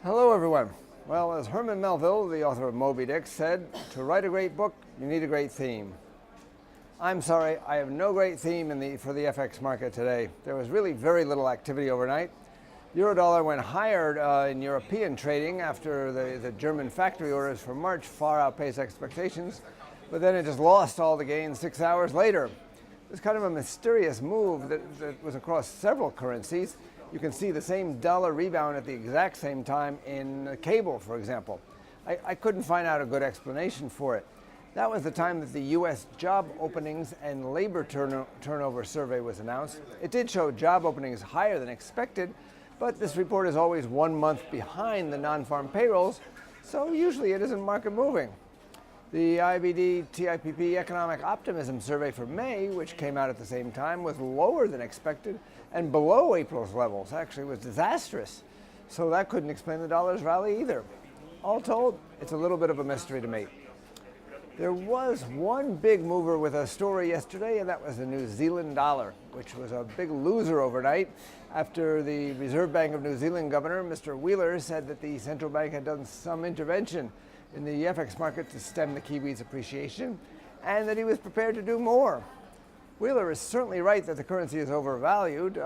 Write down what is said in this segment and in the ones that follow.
Hello everyone. Well, as Herman Melville, the author of Moby Dick, said, to write a great book, you need a great theme. I'm sorry, I have no great theme for the FX market today. There was really very little activity overnight. Eurodollar went higher in European trading after the German factory orders for March far outpaced expectations, but then it just lost all the gains 6 hours later. It was kind of a mysterious move that was across several currencies. You can see the same dollar rebound at the exact same time in cable, for example. I couldn't find out a good explanation for it. That was the time that the U.S. job openings and labor turnover survey was announced. It did show job openings higher than expected, but this report is always 1 month behind the non-farm payrolls, so usually it isn't market moving. The IBD-TIPP Economic Optimism Survey for May, which came out at the same time, was lower than expected and below April's levels. Actually, it was disastrous. So that couldn't explain the dollar's rally either. All told, it's a little bit of a mystery to me. There was one big mover with a story yesterday, and that was the New Zealand dollar, which was a big loser overnight after the Reserve Bank of New Zealand Governor, Mr. Wheeler, said that the central bank had done some intervention in the FX market to stem the Kiwi's appreciation, and that he was prepared to do more. Wheeler is certainly right that the currency is overvalued. The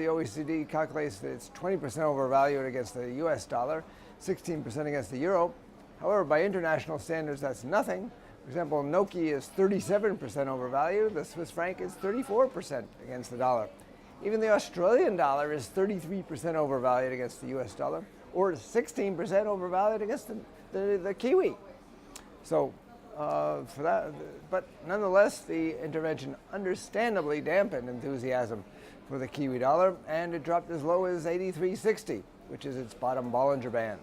OECD calculates that it's 20% overvalued against the US dollar, 16% against the euro. However, by international standards, that's nothing. For example, Noki is 37% overvalued. The Swiss franc is 34% against the dollar. Even the Australian dollar is 33% overvalued against the US dollar, or 16% overvalued against the Kiwi. So for that, but nonetheless, the intervention understandably dampened enthusiasm for the Kiwi dollar, and it dropped as low as 83.60, which is its bottom Bollinger Band.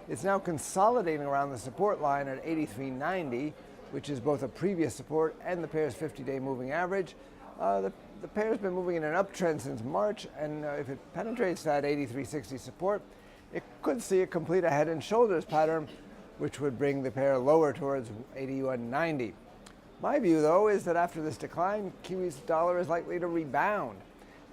It's now consolidating around the support line at 83.90, which is both a previous support and the pair's 50-day moving average. The pair's been moving in an uptrend since March, and if it penetrates that 83.60 support, it could see it complete a head and shoulders pattern, which would bring the pair lower towards 81.90. My view, though, is that after this decline, Kiwi's dollar is likely to rebound,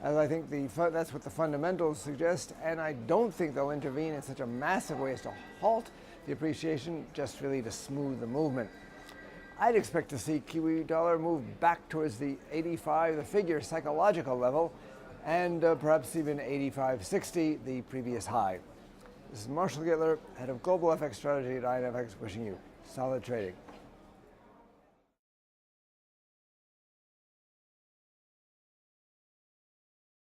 as I think that's what the fundamentals suggest, and I don't think they'll intervene in such a massive way as to halt the appreciation, just really to smooth the movement. I'd expect to see Kiwi dollar move back towards the 85, the figure psychological level, and perhaps even 85.60, the previous high. This is Marshall Gittler, head of Global FX Strategy at IronFX, wishing you solid trading.